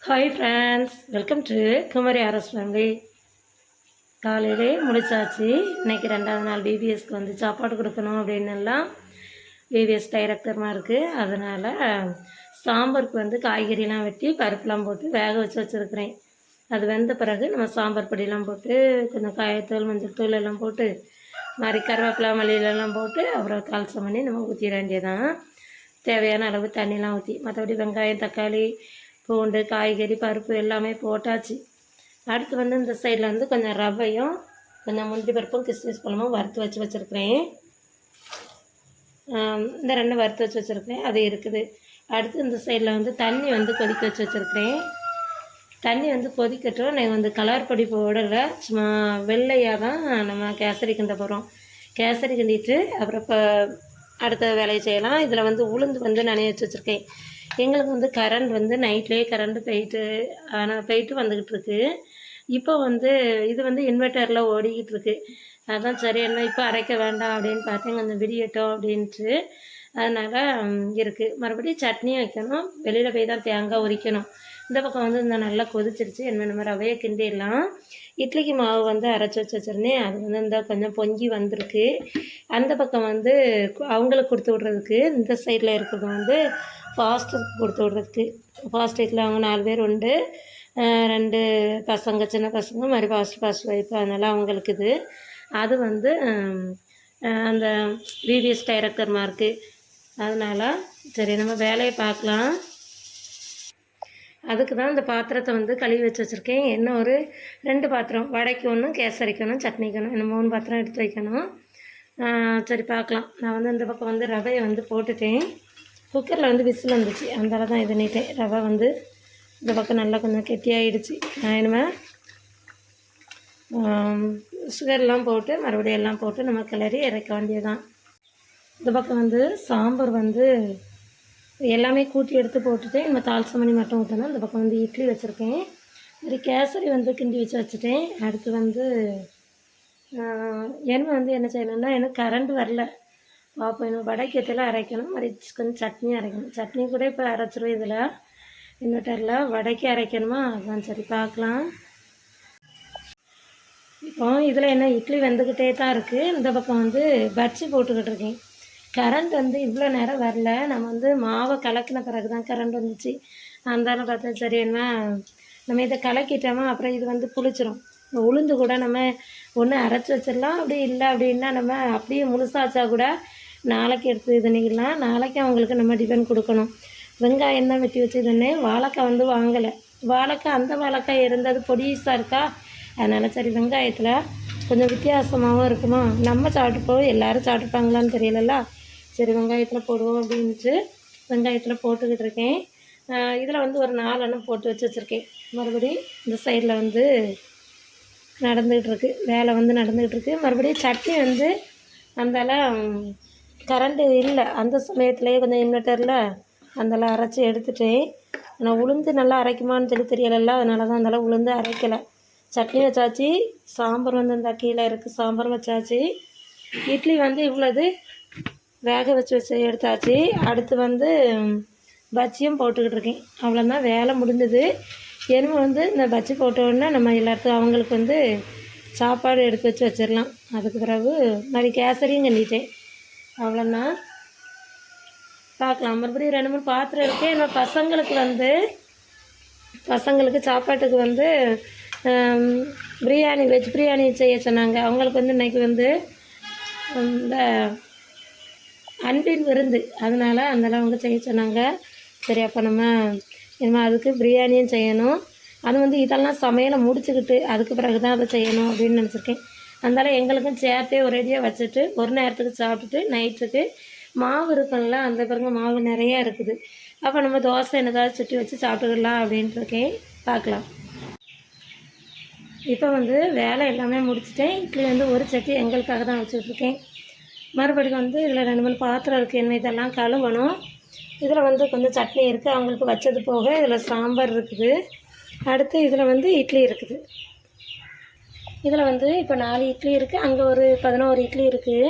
Hi friends, welcome to Kumari R S family. காலையிலே முடிச்சாச்சு. இன்றைக்கி 2வது நாள் பிபிஎஸ்க்கு வந்து சாப்பாடு கொடுக்கணும் அப்படின்னுலாம் பிபிஎஸ் டைரக்டர்மாக இருக்குது. அதனால் சாம்பாருக்கு வந்து காய்கறிலாம் வெட்டி பருப்புலாம் போட்டு வேக வச்சுருக்கிறேன். அது வெந்த பிறகு நம்ம சாம்பார் பொடியெலாம் போட்டு கொஞ்சம் காயத்தூள் மஞ்சள் தூள் எல்லாம் போட்டு மாதிரி கருவேப்பிலை மல்லியிலெல்லாம் போட்டு அப்புறம் கால்சம் பண்ணி நம்ம ஊற்றிட வேண்டியதான். தேவையான அளவு தண்ணிலாம் ஊற்றி, மற்றபடி வெங்காயம் தக்காளி பூண்டு காய்கறி பருப்பு எல்லாமே போட்டாச்சு. அடுத்து வந்து இந்த சைடில் வந்து கொஞ்சம் ரவையும் கொஞ்சம் முந்திரி பருப்பும் கிஸ்மிஸ் பழமும் வறுத்து வச்சுருக்கிறேன். இந்த 2 வறுத்து வச்சுருக்கிறேன், அது இருக்குது. அடுத்து இந்த சைடில் வந்து தண்ணி வந்து கொதிக்க வச்சுருக்கிறேன். தண்ணி வந்து கொதிக்கட்டும். நான் வந்து கலர் பொடி போடலை, சும்மா வெள்ளையாக தான் நம்ம கேசரி கிண்ட போகிறோம். கேசரி கிண்டிட்டு அப்புறம் இப்போ அடுத்த வேலையை செய்யலாம். இதில் வந்து உளுந்து வந்து நனைய வச்சுருக்கேன். எங்களுக்கு வந்து கரண்ட் வந்து நைட்லேயே கரண்ட்டு போயிட்டு வந்துக்கிட்டு இருக்கு. இப்போ வந்து இது வந்து இன்வெர்ட்டரில் ஓடிக்கிட்டு இருக்கு. அதான் சரி என்ன இப்போ அரைக்க வேண்டாம் அப்படின்னு பார்த்தேன், கொஞ்சம் விடியட்டும் அப்படின்ட்டு. அதனால் இருக்குது. மறுபடியும் சட்னி வைக்கணும். வெளியில் போய் தான் தேங்காய் உரிக்கணும். இந்த பக்கம் வந்து இந்த நல்லா கொதிச்சிருச்சு. என்ன நம்ம ரவையை கிண்டிடலாம். இட்லிக்கு மாவு வந்து அரைச்சி வச்சுருந்தேன். அது வந்து இந்த கொஞ்சம் பொங்கி வந்திருக்கு. அந்த பக்கம் வந்து அவங்களுக்கு கொடுத்து விட்றதுக்கு இந்த சைடில் இருக்கிறது வந்து ஃபாஸ்ட்டுக்கு கொடுத்து விட்றதுக்கு. ஃபாஸ்ட்டில் அவங்க 4 பேர் உண்டு. 2 பசங்க சின்ன பசங்க மாதிரி ஃபாஸ்ட் வைப்பு. அதனால் அவங்களுக்கு இது அது வந்து அந்த பிபிஎஸ் டைரக்டர்மாக இருக்குது. அதனால் சரி நம்ம வேலையை பார்க்கலாம். அதுக்கு தான் இந்த பாத்திரத்தை வந்து கழுவி வச்சுருக்கேன். இன்னும் ஒரு 2 பாத்திரம், வடைக்கு 1 கேசரிக்கு 1 சட்னிக்கு 1, இன்னும் 3 பாத்திரம் எடுத்து வைக்கணும். சரி பார்க்கலாம். நான் வந்து இந்த பக்கம் வந்து ரவையை வந்து போட்டுட்டேன். குக்கரில் வந்து விசில் வந்துச்சு, அதனால தான் இது நீட்டேன். ரவை வந்து இந்த பக்கம் நல்லா கொஞ்சம் கெட்டியாகிடுச்சு. நான் இனிமேல் சுகர்லாம் போட்டு மறுபடியும் எல்லாம் போட்டு நம்ம கிளறி இறக்க வேண்டியதுதான். இந்த பக்கம் வந்து சாம்பார் வந்து எல்லாமே கூட்டி எடுத்து போட்டுட்டு நம்ம தால்சம் பண்ணி மட்டும் ஊற்றணும். இந்த பக்கம் வந்து இட்லி வச்சுருக்கேன். சரி கேசரி வந்து கிண்டி வச்சுட்டேன். அடுத்து வந்து வந்து என்ன செய்யணும்னா, எனக்கு கரண்ட் வரல. பார்ப்போம், இன்னும் வடைக்கத்தில் அரைக்கணும். மாதிரி கொஞ்சம் சட்னியும் அரைக்கணும். சட்னி கூட இப்போ அரைச்சிருவேன். இதில் இன்வெர்ட்டரில் வடைக்கு அரைக்கணுமா, அதுதான் சரி பார்க்கலாம். இப்போ இதில் என்ன இட்லி வெந்துக்கிட்டே தான் இருக்குது. இந்த பக்கம் வந்து பஜ்ஜி போட்டுக்கிட்டு இருக்கேன். கரண்ட் வந்து இவ்வளோ நேரம் வரல. நம்ம வந்து மாவை கலக்கின பிறகு தான் கரண்ட் வந்துச்சு. அந்தாலும் பார்த்தா சரி என்ன நம்ம இதை கலக்கிட்டோமா அப்புறம் இது வந்து புளிச்சிரும். உளுந்து கூட நம்ம ஒன்று அரைச்சி வச்சிடலாம், அப்படி இல்லை அப்படின்னா நம்ம அப்படியே முழுசாச்சா கூட நாளைக்கு எடுத்து இது பண்ணிக்கலாம். நாளைக்கு அவங்களுக்கு நம்ம டிஃபன் கொடுக்கணும். வெங்காயம் தான் வெட்டி வச்சுதுன்னே. வாழைக்காய் வந்து வாங்கலை. வாழைக்காய் அந்த வாழைக்காய் இருந்தது பொடிசாக இருக்கா, அதனால் சரி வெங்காயத்தில் கொஞ்சம் வித்தியாசமாகவும் இருக்குமா, நம்ம சாப்பிட்டுப்போம், எல்லோரும் சாப்பிட்டுப்பாங்களான்னு தெரியலல்ல, சரி வெங்காயத்தில் போடுவோம் அப்படின்ட்டு வெங்காயத்தில் போட்டுக்கிட்டு இருக்கேன். இதில் வந்து ஒரு 4 எண்ணம் போட்டு வச்சுருக்கேன். மறுபடியும் இந்த சைடில் வந்து நடந்துகிட்ருக்கு, வேலை வந்து நடந்துகிட்ருக்கு. மறுபடியும் சட்னி வந்து அந்தெல்லாம் கரண்ட்டு இல்லை. அந்த சமயத்துலேயே கொஞ்சம் இன்வெர்ட்டரில் அந்தெல்லாம் அரைச்சி எடுத்துட்டேன். ஆனால் உளுந்து நல்லா அரைக்குமான்னு தெரியலைல்ல, அதனால தான் அந்தளவு உளுந்து அரைக்கலை. சட்னி வச்சாச்சு. சாம்பார் வந்து இந்த கீழே இருக்குது, சாம்பார் வச்சாச்சு. இட்லி வந்து இவ்வளோது வேக வச்சு எடுத்தாச்சு. அடுத்து வந்து பஜ்ஜியும் போட்டுக்கிட்டு இருக்கேன். அவ்வளோதான் வேலை முடிஞ்சது. எருமை வந்து இந்த பஜ்ஜி போட்டோன்னா நம்ம எல்லாத்துக்கும் அவங்களுக்கு வந்து சாப்பாடு எடுத்து வச்சிடலாம். அதுக்கு பிறகு மாதிரி கேசரியும் கிண்டிட்டேன். அவ்வளோதான் பார்க்கலாம். மறுபடியும் 2 3 பாத்திரம் இருக்குது. என்னோட பசங்களுக்கு சாப்பாட்டுக்கு வந்து பிரியாணி வெஜ் பிரியாணி செய்ய சொன்னாங்க. அவங்களுக்கு வந்து இன்றைக்கி வந்து இந்த அன்பின் விருந்து, அதனால் அதெல்லாம் அவங்க செய்ய சொன்னாங்க. சரி அப்போ நம்ம இனிமேல் அதுக்கு பிரியாணியும் செய்யணும். அது வந்து இதெல்லாம் சமையலை முடிச்சுக்கிட்டு அதுக்கு பிறகு தான் அதை செய்யணும் அப்படின்னு நினச்சிருக்கேன். அதனால் எங்களுக்கும் சேர்த்தே ஒரேடியாக வச்சுட்டு ஒரு நேரத்துக்கு சாப்பிட்டுட்டு நைட்டுக்கு மாவு இருக்குங்களா, அந்த பிறகு மாவு நிறையா இருக்குது. அப்போ நம்ம தோசை என்னதாவது சுட்டி வச்சு சாப்பிட்டுக்கலாம் அப்படின்ட்டு இருக்கேன். பார்க்கலாம். இப்போ வந்து வேலை எல்லாமே முடிச்சுட்டேன். இட்லி வந்து ஒரு சட்டி எங்களுக்காக தான் வச்சுட்ருக்கேன். மறுபடியும் வந்து இதில் 2 3 பாத்திரம் இருக்குது. என்ன இதெல்லாம் கழுவணும். இதில் வந்து கொஞ்சம் சட்னி இருக்குது, அவங்களுக்கு வச்சது போக. இதில் சாம்பார் இருக்குது. அடுத்து இதில் வந்து இட்லி இருக்குது. இதில் வந்து இப்போ 4 இட்லி இருக்குது, அங்கே ஒரு 11 இட்லி இருக்குது.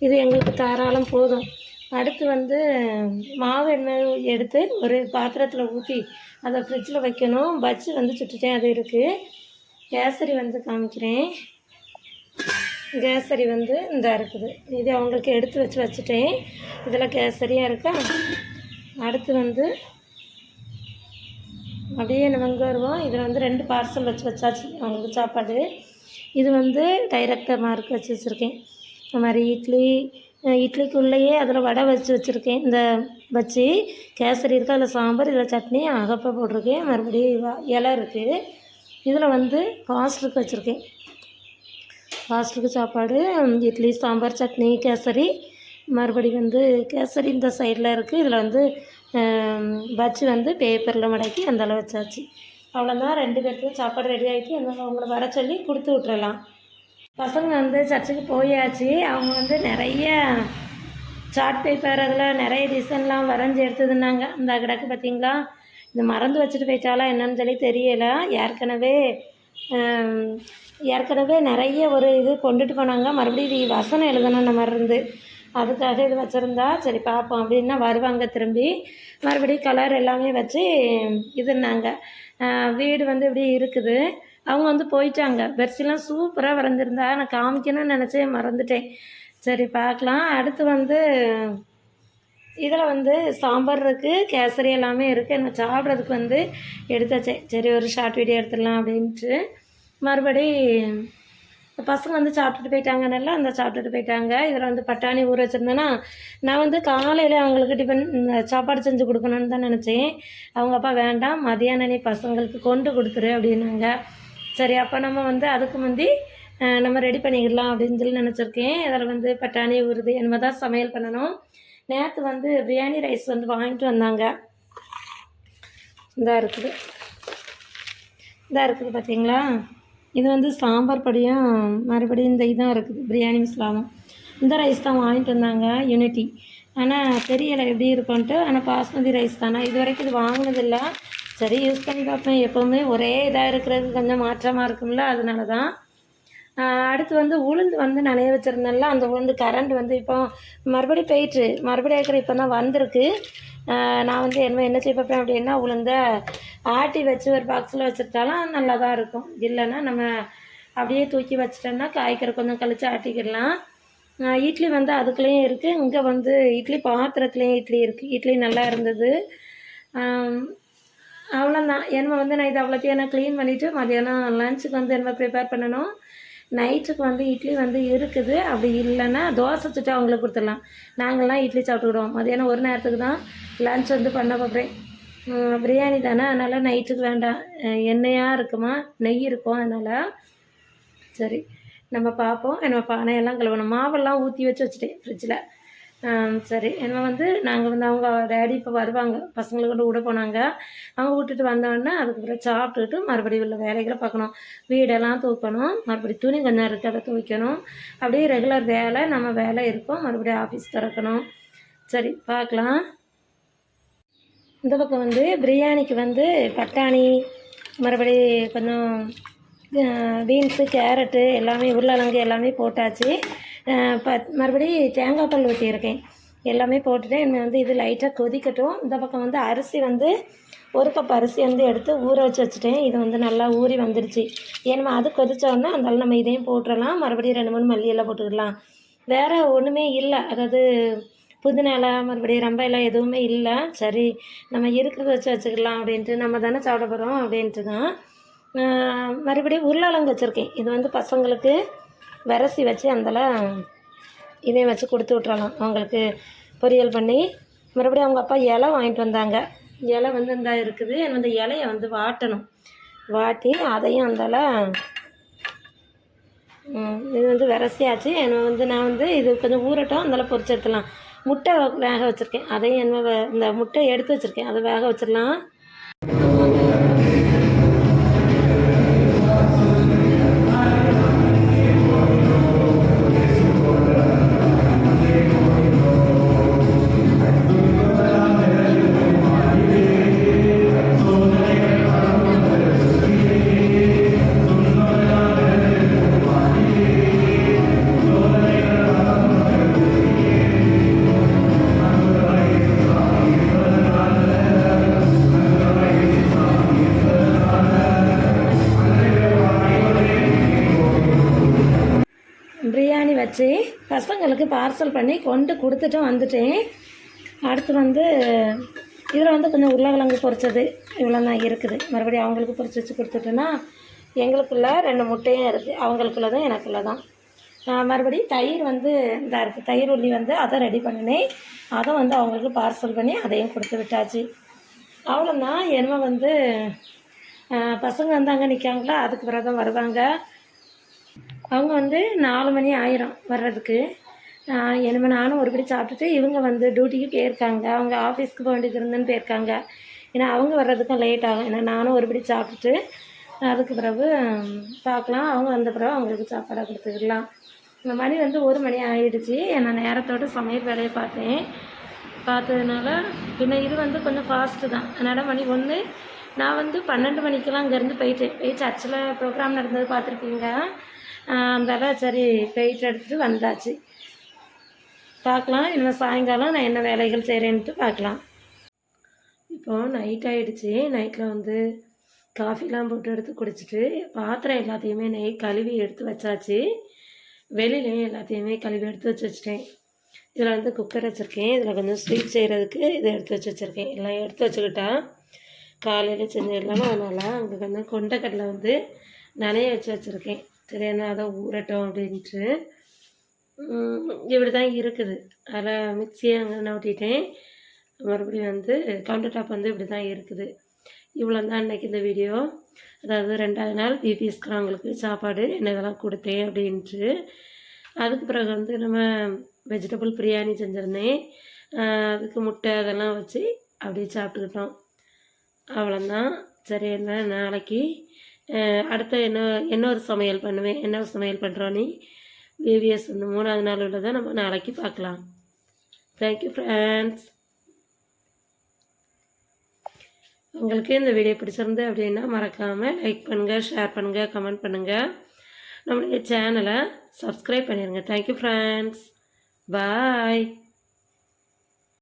இது எங்களுக்கு தாராளம் போதும். அடுத்து வந்து மாவு எண்ணெய் எடுத்து ஒரு பாத்திரத்தில் ஊற்றி அதை ஃப்ரிட்ஜில் வைக்கணும். பஜ்ஜி வந்து சுட்டுட்டேன், அது இருக்குது. கேசரி வந்து காமிக்கிறேன். கேசரி வந்து இந்த இருக்குது, இது அவங்களுக்கு எடுத்து வச்சுட்டேன். இதில் கேசரியாக இருக்கா. அடுத்து வந்து அப்படியே நம்ம இங்கே வருவோம். இதில் வந்து 2 பார்சல் வச்சாச்சு அவங்களுக்கு சாப்பாடு. இது வந்து டைரக்டாக மார்க் வச்சுருக்கேன். இந்த மாதிரி இட்லிக்குள்ளேயே அதில் வடை வச்சுருக்கேன். இந்த வச்சு கேசரி இருக்குது, அதில் சாம்பார், இதில் சட்னி, அகப்பை போட்டிருக்கேன். மறுபடியும் இலை இருக்குது. இதில் வந்து ஃபாஸ்ட்டுக்கு வச்சுருக்கேன். ஃபாஸ்ட்டுக்கு சாப்பாடு, இட்லி, சாம்பார், சட்னி, கேசரி. மறுபடி வந்து கேசரி இந்த சைடில் இருக்குது. இதில் வந்து பஜ்ஜி வந்து பேப்பரில் மடக்கி அந்தளவு வச்சாச்சு. அவ்வளோதான், 2 பேருக்கும் சாப்பாடு ரெடி ஆகிட்டு அவங்கள வர சொல்லி கொடுத்து விட்றலாம். பசங்க வந்து சர்ச்சுக்கு போயாச்சு. அவங்க வந்து நிறைய சார்ட் பேப்பர், அதில் நிறைய டிசைன்லாம் வரைஞ்சி எடுத்ததுன்னாங்க. இந்த கிடக்கு பார்த்திங்களா, இந்த மறந்து வச்சுட்டு போயிட்டாலாம் என்னன்னு சொல்லி தெரியலை. ஏற்கனவே நிறைய ஒரு இது கொண்டுட்டு போனாங்க. மறுபடியும் இது வசனம் எழுதணுன்ற மாதிரி இருந்து அதுக்காக இது வச்சுருந்தா சரி பார்ப்போம் அப்படின்னா வருவாங்க திரும்பி. மறுபடியும் கலர் எல்லாமே வச்சு இதுன்னாங்க. வீடு வந்து இப்படி இருக்குது. அவங்க வந்து போயிட்டாங்க. பெர்சிலாம் சூப்பராக வரைஞ்சிருந்தா, நான் காமிக்கணும்னு நினச்சேன், மறந்துட்டேன். சரி பார்க்கலாம். அடுத்து வந்து இதில் வந்து சாம்பார் இருக்குது, கேசரி எல்லாமே இருக்குது. எனக்கு சாப்பிட்றதுக்கு வந்து எடுத்தாச்சேன். சரி ஒரு ஷார்ட் வீடியோ எடுத்துடலாம் அப்படின்ட்டு. மறுபடி பசங்க வந்து சாப்பிட்டுட்டு போயிட்டாங்க, நல்லா அந்த சாப்பிட்டுட்டு போயிட்டாங்க. இதில் வந்து பட்டாணி ஊற வச்சுருந்தேன்னா, நான் வந்து காலையில் அவங்களுக்கு டிஃபன் சாப்பாடு செஞ்சு கொடுக்கணுன்னு தான் நினச்சேன். அவங்க அப்பா வேண்டாம், மதியானம் நீ பசங்களுக்கு கொண்டு கொடுத்துரு அப்படின்னாங்க. சரி அப்போ நம்ம வந்து அதுக்கு முந்தி நம்ம ரெடி பண்ணிக்கிடலாம் அப்படின்னு சொல்லி நினச்சிருக்கேன். அதில் வந்து பட்டாணி ஊறுது, என்ன தான் சமையல் பண்ணணும். நேற்று வந்து பிரியாணி ரைஸ் வந்து வாங்கிட்டு வந்தாங்க. இதாக இருக்குது பார்த்தீங்களா. இது வந்து சாம்பார் பொடியும் மறுபடியும் இந்த இதான் இருக்குது, பிரியாணி மசாலாவும். இந்த ரைஸ் தான் வாங்கிட்டு வந்தாங்க, யூனிட்டி. ஆனால் தெரியலை எப்படி இருக்கும்ன்ட்டு. ஆனால் பாஸ்மதி ரைஸ் தானே, இது வரைக்கும் இது வாங்கினதில்லை. சரி யூஸ் பண்ணி பார்ப்பேன். எப்போவுமே ஒரே இதாக இருக்கிறது கொஞ்சம் மாற்றமாக இருக்கும்ல, அதனால தான். அடுத்து வந்து உளுந்து வந்து நனைய வச்சுருந்தேன்ல, அந்த உளுந்து கரண்ட் வந்து இப்போ மறுபடியும் போயிட்டு மறுபடியும் இருக்கிற இப்போ தான் வந்திருக்கு. நான் வந்து என்ன செய்ய பார்ப்பேன் அப்படின்னா, உளுந்தை ஆட்டி வச்சு ஒரு பாக்ஸில் வச்சுட்டாலும் நல்லா தான் இருக்கும். இல்லைன்னா நம்ம அப்படியே தூக்கி வச்சிட்டோன்னா காய்கறி கொஞ்சம் கழித்து ஆட்டிக்கிடலாம். இட்லி வந்து அதுக்குள்ளேயும் இருக்குது. இங்கே வந்து இட்லி பாத்திரத்துலேயும் இட்லி இருக்குது. இட்லி நல்லா இருந்தது. அவ்வளோதான். என்ன வந்து நான் இதை அவ்வளோத்தையும் நான் க்ளீன் பண்ணிவிட்டு மதியானம் லஞ்சுக்கு வந்து என்ன ப்ரிப்பேர் பண்ணணும். நைட்டுக்கு வந்து இட்லி வந்து இருக்குது. அப்படி இல்லைன்னா தோசை சுட்டு அவங்களுக்கு கொடுத்துடலாம். நாங்கள்லாம் இட்லி சாப்பிட்டுக்கிடுவோம். மதியானம் ஒரு நேரத்துக்கு தான் லன்ச் வந்து பண்ண பார்க்குறேன். பிரியாணி தானே, அதனால் நைட்டுக்கு வேண்டாம். எண்ணெயாக இருக்குமா, நெய் இருக்கும், அதனால் சரி நம்ம பார்ப்போம். நம்ம பானையெல்லாம் கழுவணும். மாவெல்லாம் ஊற்றி வச்சுட்டேன் ஃப்ரிட்ஜில். சரி என்ன வந்து நாங்கள் வந்து அவங்க டேடி இப்போ வருவாங்க, பசங்களை கொண்டு விட போனாங்க. அவங்க விட்டுட்டு வந்தோடனே அதுக்கப்புறம் சாப்பிட்டுட்டு மறுபடியும் உள்ள வேலைகளை பார்க்கணும். வீடெல்லாம் தூக்கணும், மறுபடியும் துணி கொஞ்சம் இருக்குது, அதை துவைக்கணும். அப்படியே ரெகுலர் வேலை நம்ம வேலை இருக்கும். மறுபடியும் ஆஃபீஸ் திறக்கணும். சரி பார்க்கலாம். இந்த பக்கம் வந்து பிரியாணிக்கு வந்து பட்டாணி, மறுபடி கொஞ்சம் பீன்ஸு, கேரட்டு எல்லாமே, உருளைக்கிழங்கு எல்லாமே போட்டாச்சு. மறுபடி தேங்காய் பால் ஊற்றியிருக்கேன். எல்லாமே போட்டுட்டு என்ன வந்து இது லைட்டாக கொதிக்கட்டும். இந்த பக்கம் வந்து அரிசி வந்து 1 கப் அரிசி வந்து எடுத்து ஊற வச்சுட்டேன். இது வந்து நல்லா ஊறி வந்துடுச்சு. ஏன்னா அது கொதித்தோடனே அதனால நம்ம இதையும் போட்டுடலாம். மறுபடியும் 2-3 மல்லியெல்லாம் போட்டுக்கலாம். வேறு ஒன்றுமே இல்லை, அதாவது புதினா இலை, மறுபடியும் ரொம்ப இலை எதுவுமே இல்லை. சரி நம்ம இருக்கிறத வச்சுக்கலாம் அப்படின்ட்டு, நம்ம தானே சாப்பிட போகிறோம் அப்படின்ட்டு தான். மறுபடியும் உருளைக்கிழங்கு வச்சுருக்கேன். இது வந்து பசங்களுக்கு விரசி வச்சு அந்தலாம் இதையும் வச்சு கொடுத்து விட்றலாம் அவங்களுக்கு பொரியல் பண்ணி. மறுபடியும் அவங்க அப்பா இலை வாங்கிட்டு வந்தாங்க. இலை வந்து இந்த இருக்குது. அந்த இலையை வந்து வாட்டணும். வாட்டி அதையும் அந்தால இது வந்து விரசியாச்சு. நான் வந்து இது கொஞ்சம் ஊறட்டும், அந்தால பொரிச்சு எடுத்துடலாம். முட்டை வேக வச்சுருக்கேன், அதையும் இந்த முட்டை எடுத்து வச்சுருக்கேன், அதை வேக வச்சிடலாம். வச்சாச்சு. பசங்களுக்கு பார்சல் பண்ணி கொண்டு கொடுத்துட்டும் வந்துட்டேன். அடுத்து வந்து இதில் வந்து கொஞ்சம் உருளைக்கிழங்கு பொரிச்சது இவ்வளோ தான் இருக்குது. மறுபடியும் அவங்களுக்கு பொரிச்சு வச்சு கொடுத்துட்டோன்னா எங்களுக்குள்ள 2 முட்டையும் இருக்குது. அவங்களுக்குள்ள தான் எனக்குள்ள தான். மறுபடியும் தயிர் வந்து இதாக இருக்குது. தயிர் உள்ளி வந்து அதை ரெடி பண்ணினேன். அதை வந்து அவங்களுக்கு பார்சல் பண்ணி அதையும் கொடுத்து விட்டாச்சு. அவ்வளோதான். என்ன வந்து பசங்க வந்து அங்கே நிற்காங்களா, அதுக்கு பிறகு தான் வருவாங்க. அவங்க வந்து 4 மணி ஆயிரும் வர்றதுக்கு. இனிமேல் நானும் ஒருபடி சாப்பிட்டுட்டு இவங்க வந்து டியூட்டிக்கு போயிருக்காங்க. அவங்க ஆஃபீஸ்க்கு போக வேண்டியது இருந்துன்னு போயிருக்காங்க. ஏன்னா அவங்க வர்றதுக்கும் லேட் ஆகும். ஏன்னா நானும் ஒருபடி சாப்பிட்டுட்டு அதுக்கு பிறகு பார்க்கலாம். அவங்க வந்த பிறகு அவங்களுக்கு சாப்பாடாக கொடுத்துக்கலாம். இந்த மணி வந்து 1 மணி ஆகிடுச்சு. நான் நேரத்தோடு சமையல் வேலையை பார்த்ததுனால பின்ன இது வந்து கொஞ்சம் ஃபாஸ்ட்டு தான். அதனால் மணி 1. நான் வந்து 12 மணிக்கெலாம் அங்கேருந்து போய் சர்ச்சில் ப்ரோக்ராம் நடந்தது பார்த்துருப்பீங்க. அதனால் சரி போயிட்டு எடுத்துகிட்டு வந்தாச்சு. பார்க்கலாம் இன்னும் சாயங்காலம் நான் என்ன வேலைகள் செய்கிறேன்ட்டு பார்க்கலாம். இப்போது நைட் ஆகிடுச்சி. நைட்டில் வந்து காஃபிலாம் போட்டு எடுத்து குடிச்சிட்டு பாத்திரம் எல்லாத்தையுமே கழுவி எடுத்து வச்சாச்சு. வெளியிலையும் எல்லாத்தையுமே கழுவி எடுத்து வச்சுட்டேன். இதில் வந்து குக்கர் வச்சுருக்கேன். இதில் கொஞ்சம் ஸ்வீட் செய்கிறதுக்கு இதை எடுத்து வச்சுருக்கேன். எல்லாம் எடுத்து வச்சுக்கிட்டா காலையில் செஞ்சிடலாம். அதனால் அங்கே கொஞ்சம் கொண்டைக்கடலை வந்து நனைய வச்சுருக்கேன். சரி என்ன அதை ஊறட்டும் அப்படின்ட்டு. இப்படி தான் இருக்குது. அதில் மிக்சியை அங்கே நவுட்டிட்டேன். மறுபடியும் வந்து கவுண்டர் டாப் வந்து இப்படி தான் இருக்குது. இவ்வளோ தான் இன்றைக்கி இந்த வீடியோ. அதாவது 2வது நாள் பிபிஎஸ்க்கு அவங்களுக்கு சாப்பாடு என்ன இதெல்லாம் கொடுத்தேன் அப்படின்ட்டு. அதுக்கு பிறகு வந்து நம்ம வெஜிடபிள் பிரியாணி செஞ்சுருந்தேன். அதுக்கு முட்டை அதெல்லாம் வச்சு அப்படியே சாப்பிட்டுக்கிட்டோம். அவ்வளோதான். சரி என்ன நாளைக்கு அடுத்த இன்னொரு சமையல் பண்ணுவேன். என்ன சமையல் பண்ணுறோன்னு பிபிஎஸ் வந்து 3வது நாள் உள்ளதை நம்ம நாளைக்கு பார்க்கலாம். Thank you friends. உங்களுக்கு இந்த வீடியோ பிடிச்சிருந்து அப்படின்னா மறக்காமல் லைக் பண்ணுங்கள், ஷேர் பண்ணுங்கள், கமெண்ட் பண்ணுங்கள். நம்மளுடைய சேனலை சப்ஸ்கிரைப் பண்ணிடுங்க. Thank you friends. பாய்.